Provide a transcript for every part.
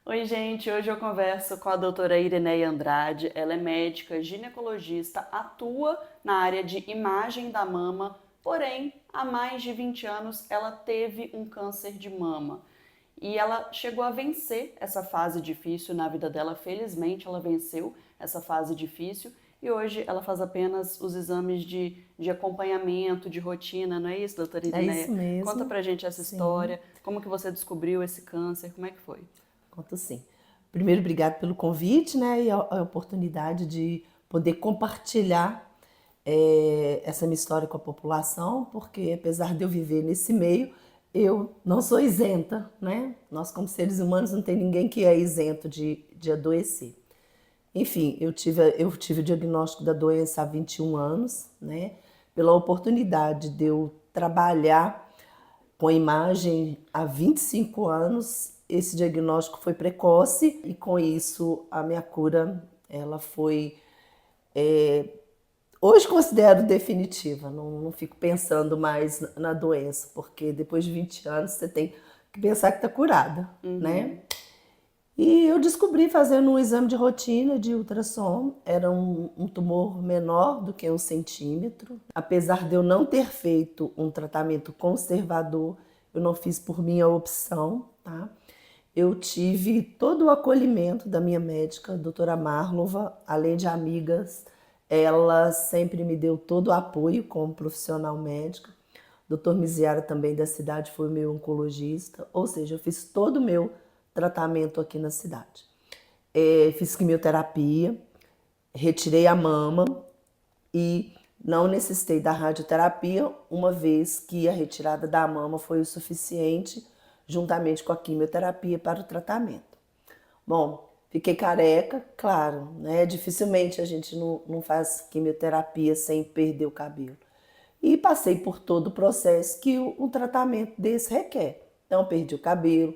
Oi, gente. Hoje eu converso com a doutora Irineia Andrade. Ela é médica, ginecologista, atua na área de imagem da mama, porém, há mais de 20 anos ela teve um câncer de mama. E ela chegou a vencer essa fase difícil na vida dela. Felizmente, ela venceu essa fase difícil e hoje ela faz apenas os exames de acompanhamento, de rotina, não é isso, doutora É Irineia? isso Conta mesmo, pra gente essa sim, história, como que você descobriu esse câncer, como é que foi? conto sim. Primeiro, obrigado pelo convite, né, e a oportunidade de poder compartilhar essa minha história com a população, porque apesar de eu viver nesse meio, eu não sou isenta, né? Nós, como seres humanos, não tem ninguém que é isento de adoecer. Enfim, eu tive o diagnóstico da doença há 21 anos, né? Pela oportunidade de eu trabalhar com imagem há 25 anos, esse diagnóstico foi precoce e com isso a minha cura ela foi hoje considero definitiva. Não fico pensando mais na doença, porque depois de 20 anos você tem que pensar que está curada, né? Uhum. E eu descobri fazendo um exame de rotina de ultrassom, era um tumor menor do que 1 centímetro. Apesar de eu não ter feito um tratamento conservador, eu não fiz por minha opção, tá? Eu tive todo o acolhimento da minha médica, a doutora Marlova, além de amigas, ela sempre me deu todo o apoio como profissional médica. O doutor Miziara também da cidade foi meu oncologista, ou seja, eu fiz todo o meu tratamento aqui na cidade. Fiz quimioterapia, retirei a mama e não necessitei da radioterapia, uma vez que a retirada da mama foi o suficiente, juntamente com a quimioterapia para o tratamento. Bom, fiquei careca, claro, né? Dificilmente a gente não faz quimioterapia sem perder o cabelo. E passei por todo o processo que um tratamento desse requer. Então, perdi o cabelo,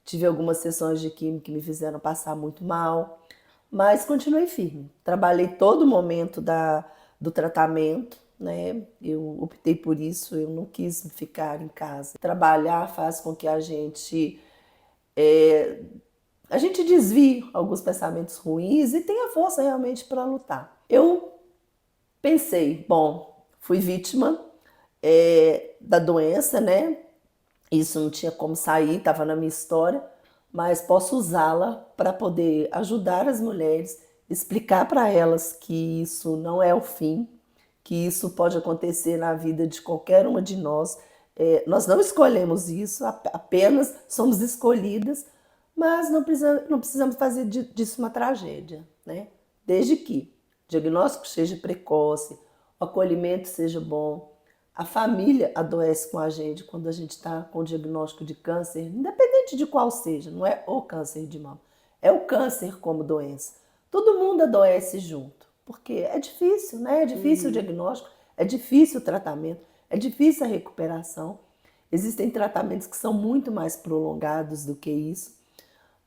tive algumas sessões de química que me fizeram passar muito mal, mas continuei firme. Trabalhei todo o momento do tratamento, né? Eu optei por isso, eu não quis ficar em casa. Trabalhar faz com que a gente desvie alguns pensamentos ruins e tenha força realmente para lutar. Eu pensei, bom, fui vítima da doença, né? Isso não tinha como sair, estava na minha história, mas posso usá-la para poder ajudar as mulheres, explicar para elas que isso não é o fim, que isso pode acontecer na vida de qualquer uma de nós. Nós não escolhemos isso, apenas somos escolhidas, mas não precisamos fazer disso uma tragédia, né? Desde que o diagnóstico seja precoce, o acolhimento seja bom, a família adoece com a gente quando a gente está com o diagnóstico de câncer, independente de qual seja, não é o câncer de mama, é o câncer como doença. Todo mundo adoece junto, porque é difícil, né? É difícil o Uhum. diagnóstico, é difícil o tratamento, é difícil a recuperação. Existem tratamentos que são muito mais prolongados do que isso,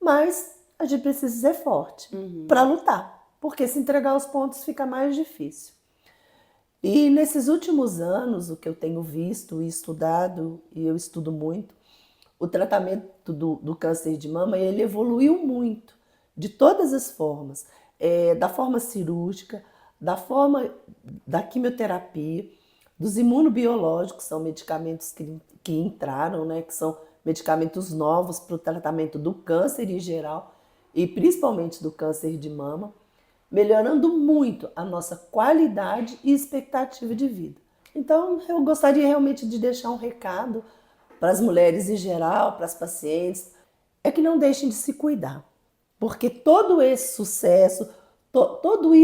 mas a gente precisa ser forte para Uhum. lutar, porque se entregar os pontos fica mais difícil. E nesses últimos anos, o que eu tenho visto e estudado, e eu estudo muito, o tratamento do câncer de mama, ele evoluiu muito, de todas as formas, da forma cirúrgica, da forma da quimioterapia, dos imunobiológicos, são medicamentos que entraram, né, que são medicamentos novos para o tratamento do câncer em geral, e principalmente do câncer de mama, melhorando muito a nossa qualidade e expectativa de vida. Então, eu gostaria realmente de deixar um recado para as mulheres em geral, para as pacientes, é que não deixem de se cuidar, porque todo esse sucesso, tudo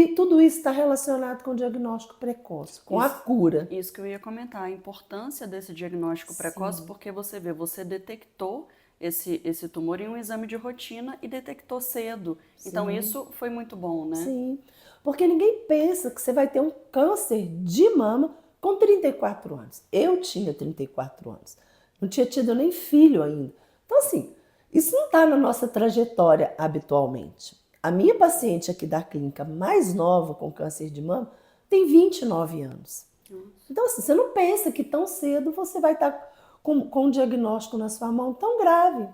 isso está relacionado com o diagnóstico precoce, com a Isso, cura. isso que eu ia comentar, a importância desse diagnóstico precoce, Sim, porque você vê, você detectou esse tumor em um exame de rotina e detectou cedo. Então sim, isso foi muito bom, né? sim. Porque ninguém pensa que você vai ter um câncer de mama com 34 anos. Eu tinha 34 anos. Não tinha tido nem filho ainda. Então, assim, isso não está na nossa trajetória habitualmente. A minha paciente aqui da clínica mais nova com câncer de mama tem 29 anos. Nossa. Então, assim, você não pensa que tão cedo você vai estar com um diagnóstico na sua mão tão grave.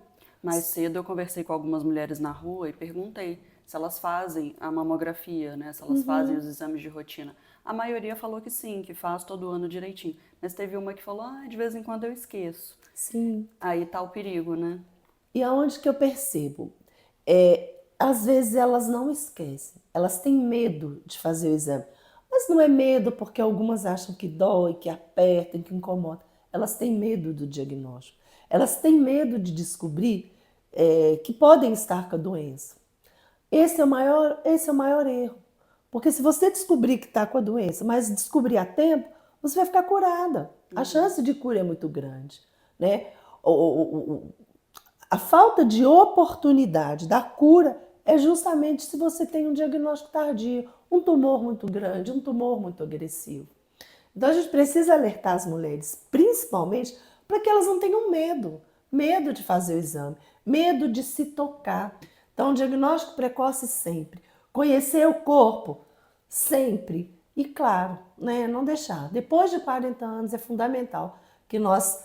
Mais cedo eu conversei com algumas mulheres na rua e perguntei se elas fazem a mamografia, né? Se elas fazem os exames de rotina. A maioria falou que sim, que faz todo ano direitinho. Mas teve uma que falou, de vez em quando eu esqueço. Sim. Aí tá o perigo, né? E aonde que eu percebo? Às vezes elas não esquecem, elas têm medo de fazer o exame. Mas não é medo porque algumas acham que dói, que aperta, que incomoda. Elas têm medo do diagnóstico. Elas têm medo de descobrir que podem estar com a doença. Esse é o maior erro. Porque se você descobrir que está com a doença, mas descobrir a tempo, você vai ficar curada. A chance de cura é muito grande, né? A falta de oportunidade da cura é justamente se você tem um diagnóstico tardio, um tumor muito grande, um tumor muito agressivo. Então a gente precisa alertar as mulheres, principalmente, para que elas não tenham medo de fazer o exame, medo de se tocar. Então, diagnóstico precoce sempre, conhecer o corpo sempre e, claro, né, não deixar. Depois de 40 anos é fundamental que nós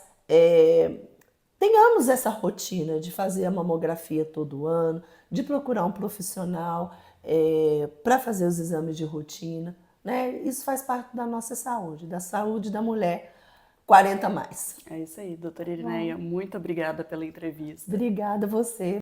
tenhamos essa rotina de fazer a mamografia todo ano, de procurar um profissional para fazer os exames de rotina, né? Isso faz parte da nossa saúde, da saúde da mulher 40 a mais. É isso aí, doutora Irineia. Muito obrigada pela entrevista. Obrigada a você.